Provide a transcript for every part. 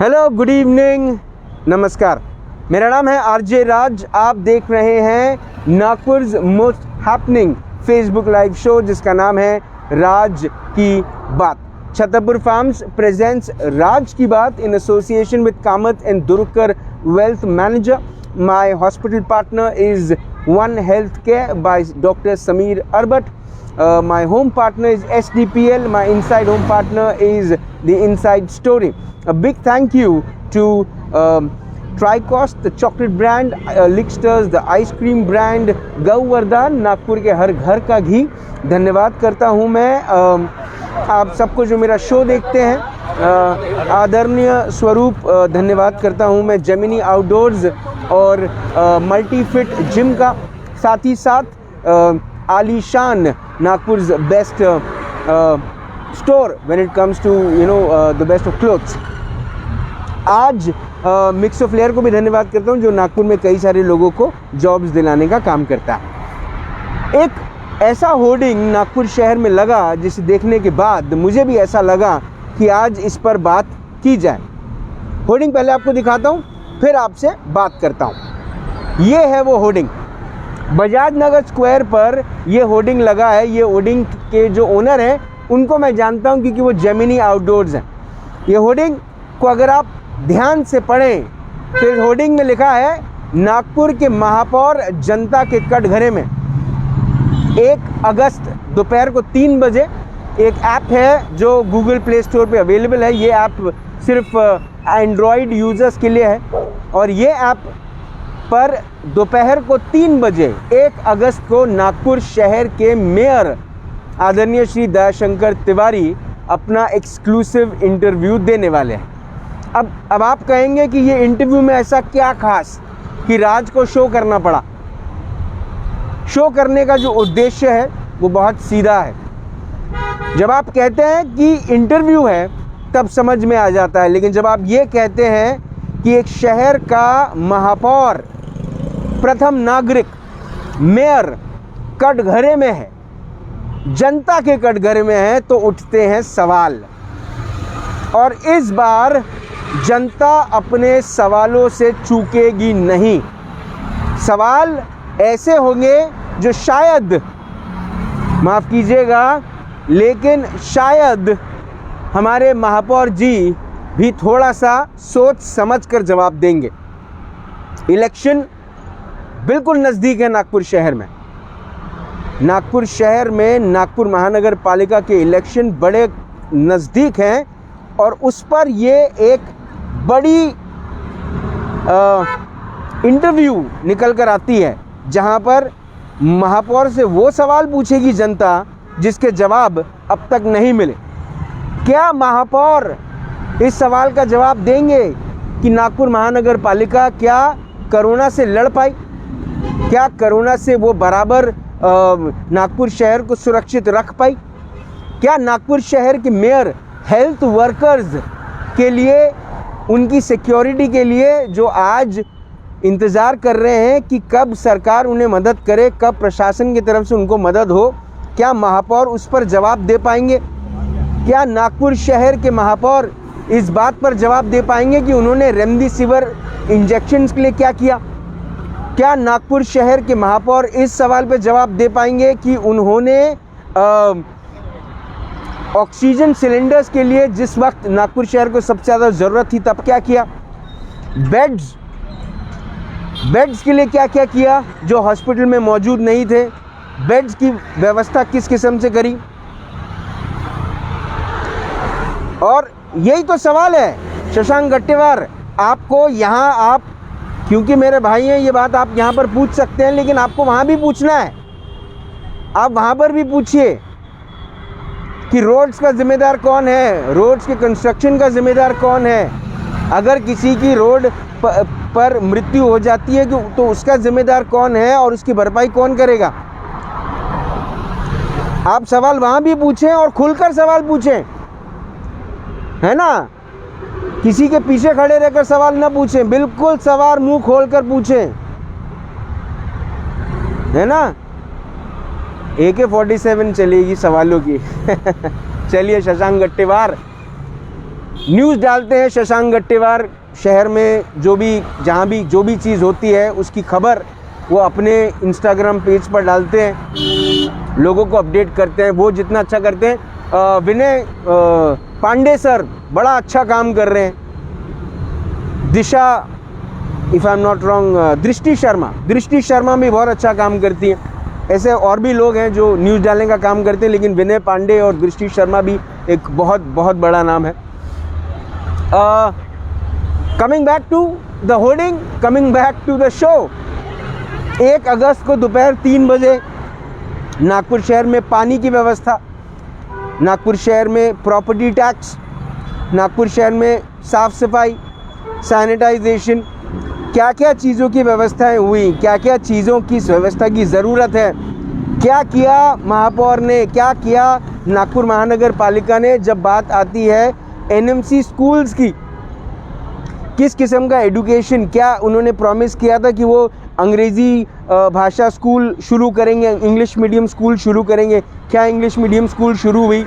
Hello, good evening, नमस्कार। मेरा नाम है आरजे राज। आप देख रहे हैं Nagpur most happening Facebook live show जिसका नाम है राज की बात। छतरपुर फार्म्स प्रेजेंट्स राज की बात in association with Kamat and Durkar wealth manager. My hospital partner is one health care by doctor Sameer Arbat. My home partner is SDPL. My inside home partner is the Inside Story. A big thank you to Tricost, the chocolate brand, Licksters, the ice cream brand, Gowardhan, Nagpur के हर घर का घी। धन्यवाद करता हूँ मैं आप सबको जो मेरा शो देखते हैं। आदरणीय स्वरूप धन्यवाद करता हूँ मैं जेमिनी आउटडोर्स और मल्टी फिट जिम का, साथ ही साथ आलीशान Nagpur's best store when it comes to the best of clothes. आज मिक्स ऑफ लेयर को भी धन्यवाद करता हूँ जो नागपुर में कई सारे लोगों को जॉब्स दिलाने का काम करता है। एक ऐसा होर्डिंग नागपुर शहर में लगा जिसे देखने के बाद मुझे भी ऐसा लगा कि आज इस पर बात की जाए। होर्डिंग पहले आपको दिखाता हूँ, फिर आपसे बात करता हूँ। ये है वो होर्डिंग, बजाज नगर स्क्वायर पर ये होर्डिंग लगा है। ये होर्डिंग के जो ओनर हैं उनको मैं जानता हूं क्योंकि वो जेमिनी आउटडोर्स हैं। ये होर्डिंग को अगर आप ध्यान से पढ़ें तो इस होर्डिंग में लिखा है नागपुर के महापौर जनता के कटघरे में 1 अगस्त दोपहर को 3 बजे। एक ऐप है जो गूगल प्ले स्टोर पे अवेलेबल है। ये ऐप सिर्फ एंड्रॉयड यूज़र्स के लिए है और ये ऐप पर दोपहर को 3 बजे 1 अगस्त को नागपुर शहर के मेयर आदरणीय श्री दयाशंकर तिवारी अपना एक्सक्लूसिव इंटरव्यू देने वाले हैं। अब आप कहेंगे कि ये इंटरव्यू में ऐसा क्या खास कि राज को शो करना पड़ा। शो करने का जो उद्देश्य है वो बहुत सीधा है। जब आप कहते हैं कि इंटरव्यू है तब समझ में आ जाता है, लेकिन जब आप ये कहते हैं कि एक शहर का महापौर, प्रथम नागरिक, मेयर कटघरे में है, जनता के कटघरे में है, तो उठते हैं सवाल। और इस बार जनता अपने सवालों से चूकेगी नहीं। सवाल ऐसे होंगे जो शायद, माफ़ कीजिएगा, लेकिन शायद हमारे महापौर जी भी थोड़ा सा सोच समझ कर जवाब देंगे। इलेक्शन बिल्कुल नज़दीक है नागपुर शहर में। नागपुर शहर में नागपुर महानगर पालिका के इलेक्शन बड़े नज़दीक हैं और उस पर ये एक बड़ी इंटरव्यू निकल कर आती है जहां पर महापौर से वो सवाल पूछेगी जनता जिसके जवाब अब तक नहीं मिले। क्या महापौर इस सवाल का जवाब देंगे कि नागपुर महानगर पालिका क्या कोरोना से लड़ पाई? क्या कोरोना से वो बराबर नागपुर शहर को सुरक्षित रख पाई? क्या नागपुर शहर के मेयर हेल्थ वर्कर्स के लिए, उनकी सिक्योरिटी के लिए जो आज इंतज़ार कर रहे हैं कि कब सरकार उन्हें मदद करे, कब प्रशासन की तरफ से उनको मदद हो, क्या महापौर उस पर जवाब दे पाएंगे? क्या नागपुर शहर के महापौर इस बात पर जवाब दे पाएंगे कि उन्होंने रेमडेसिविर इंजेक्शन्स के लिए क्या किया? क्या नागपुर शहर के महापौर इस सवाल पर जवाब दे पाएंगे कि उन्होंने ऑक्सीजन सिलेंडर्स के लिए जिस वक्त नागपुर शहर को सबसे ज़्यादा ज़रूरत थी तब क्या किया? बेड्स के लिए क्या क्या किया जो हॉस्पिटल में मौजूद नहीं थे? बेड्स की व्यवस्था किस किस्म से करी? और यही तो सवाल है शशांक गट्टेवार। आपको यहाँ, आप क्योंकि मेरे भाई हैं, ये बात आप यहाँ पर पूछ सकते हैं, लेकिन आपको वहाँ भी पूछना है। आप वहाँ पर भी पूछिए कि रोड्स का जिम्मेदार कौन है, रोड्स के कंस्ट्रक्शन का जिम्मेदार कौन है। अगर किसी की रोड पर मृत्यु हो जाती है तो उसका जिम्मेदार कौन है और उसकी भरपाई कौन करेगा? आप सवाल वहाँ भी पूछें और खुलकर सवाल पूछें, है ना? किसी के पीछे खड़े रहकर सवाल ना पूछें, बिल्कुल सवाल मुंह खोलकर पूछें, है ना? AK-47 चलेगी सवालों की। चलिए शशांक गट्टेवार, न्यूज़ डालते हैं शशांक गट्टेवार, शहर में जहाँ भी जो भी चीज़ होती है उसकी खबर वो अपने इंस्टाग्राम पेज पर डालते हैं, लोगों को अपडेट करते हैं। वो जितना अच्छा करते हैं, विनय पांडे सर बड़ा अच्छा काम कर रहे हैं। Disha, if I am not wrong, Drishti Sharma भी बहुत अच्छा काम करती है। ऐसे और भी लोग हैं जो न्यूज़ डालने का काम करते हैं, लेकिन विनय पांडे और दृष्टि शर्मा भी एक बहुत बहुत बड़ा नाम है। Coming back to the hoarding, coming back to the show. 1 अगस्त को दोपहर 3 बजे नागपुर शहर में पानी की व्यवस्था, नागपुर शहर में प्रॉपर्टी टैक्स, नागपुर शहर में साफ़ सफाई, सैनिटाइजेशन, क्या क्या चीज़ों की व्यवस्थाएं हुई, क्या क्या चीज़ों की व्यवस्था की ज़रूरत है, क्या किया महापौर ने, क्या किया नागपुर महानगर पालिका ने। जब बात आती है एनएमसी स्कूल्स की, किस किस्म का एजुकेशन, क्या उन्होंने प्रॉमिस किया था कि वो अंग्रेज़ी भाषा स्कूल शुरू करेंगे, इंग्लिश मीडियम स्कूल शुरू करेंगे, क्या इंग्लिश मीडियम स्कूल शुरू हुई?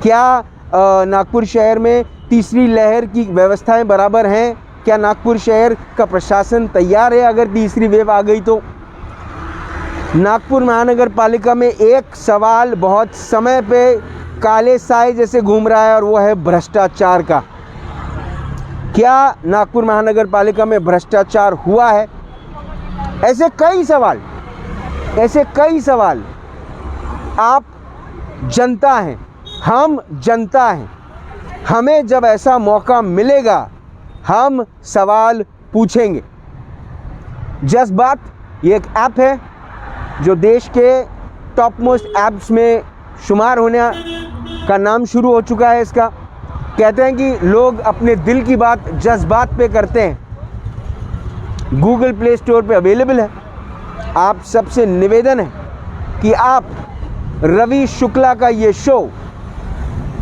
क्या नागपुर शहर में तीसरी लहर की व्यवस्थाएं बराबर हैं? क्या नागपुर शहर का प्रशासन तैयार है अगर तीसरी वेव आ गई तो? नागपुर महानगर पालिका में एक सवाल बहुत समय पे काले साए जैसे घूम रहा है और वो है भ्रष्टाचार का। क्या नागपुर महानगर पालिका में भ्रष्टाचार हुआ है? ऐसे कई सवाल। आप जनता हैं, हम जनता हैं, हमें जब ऐसा मौका मिलेगा हम सवाल पूछेंगे। जज्बात ये एक ऐप है जो देश के टॉप मोस्ट ऐप्स में शुमार होने का नाम शुरू हो चुका है इसका। कहते हैं कि लोग अपने दिल की बात जज्बात पे करते हैं। गूगल प्ले स्टोर पे अवेलेबल है। आप सबसे निवेदन है कि आप रवि शुक्ला का ये शो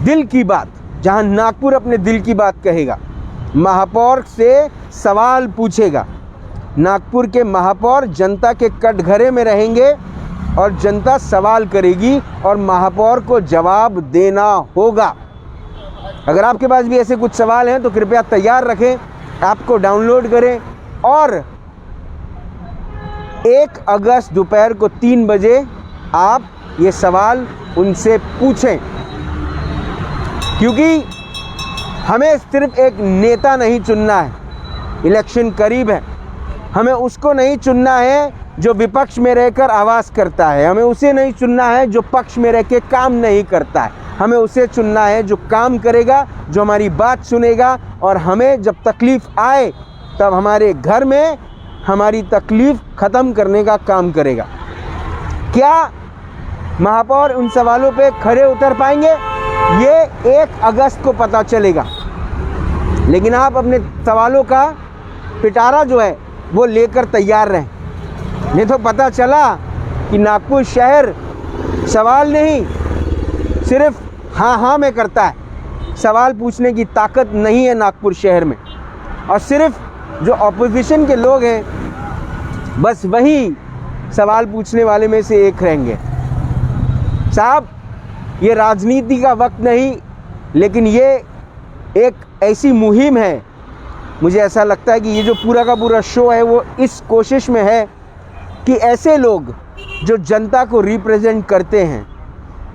दिल की बात, जहां नागपुर अपने दिल की बात कहेगा, महापौर से सवाल पूछेगा। नागपुर के महापौर जनता के कटघरे में रहेंगे और जनता सवाल करेगी और महापौर को जवाब देना होगा। अगर आपके पास भी ऐसे कुछ सवाल हैं तो कृपया तैयार रखें, ऐप को डाउनलोड करें और 1 अगस्त दोपहर को 3 बजे आप ये सवाल उनसे पूछें, क्योंकि हमें सिर्फ एक नेता नहीं चुनना है। इलेक्शन करीब है, हमें उसको नहीं चुनना है जो विपक्ष में रहकर आवाज़ करता है, हमें उसे नहीं चुनना है जो पक्ष में रह के काम नहीं करता है, हमें उसे चुनना है जो काम करेगा, जो हमारी बात सुनेगा और हमें जब तकलीफ़ आए तब हमारे घर में हमारी तकलीफ़ ख़त्म करने का काम करेगा। क्या महापौर उन सवालों पे खरे उतर पाएंगे? ये 1 अगस्त को पता चलेगा। लेकिन आप अपने सवालों का पिटारा जो है वो लेकर तैयार रहें, नहीं तो पता चला कि नागपुर शहर सवाल नहीं सिर्फ हाँ में करता है। सवाल पूछने की ताकत नहीं है नागपुर शहर में, और सिर्फ जो ऑपोजिशन के लोग हैं बस वही सवाल पूछने वाले में से एक रहेंगे। साहब, ये राजनीति का वक्त नहीं, लेकिन ये एक ऐसी मुहिम है, मुझे ऐसा लगता है कि ये जो पूरा का पूरा शो है वो इस कोशिश में है कि ऐसे लोग जो जनता को रिप्रेजेंट करते हैं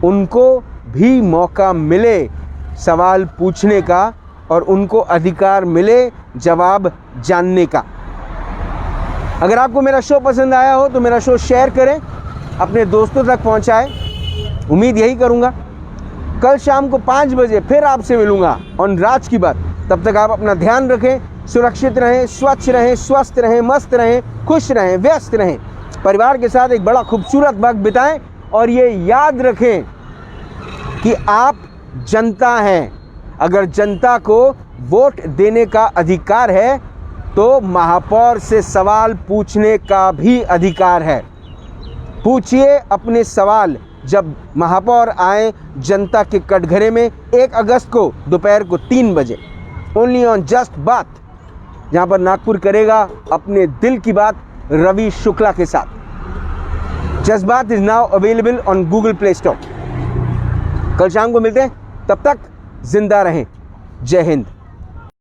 उनको भी मौका मिले सवाल पूछने का और उनको अधिकार मिले जवाब जानने का। अगर आपको मेरा शो पसंद आया हो तो मेरा शो शेयर करें, अपने दोस्तों तक पहुंचाएं। उम्मीद यही करूंगा। कल शाम को 5 बजे फिर आपसे मिलूंगा ऑन राज की बात। तब तक आप अपना ध्यान रखें, सुरक्षित रहें, स्वच्छ रहें, स्वस्थ रहें, मस्त रहें, खुश रहें, व्यस्त रहें, परिवार के साथ एक बड़ा खूबसूरत वक्त बिताएं और ये याद रखें कि आप जनता हैं। अगर जनता को वोट देने का अधिकार है तो महापौर से सवाल पूछने का भी अधिकार है। पूछिए अपने सवाल जब महापौर आए जनता के कटघरे में 1 अगस्त को दोपहर को 3 बजे, ओनली ऑन जस्ट बात, जहां पर नागपुर करेगा अपने दिल की बात रवि शुक्ला के साथ। जस्ट बात is now available on Google play store. कल शाम को मिलते हैं, तब तक जिंदा रहें। जय हिंद।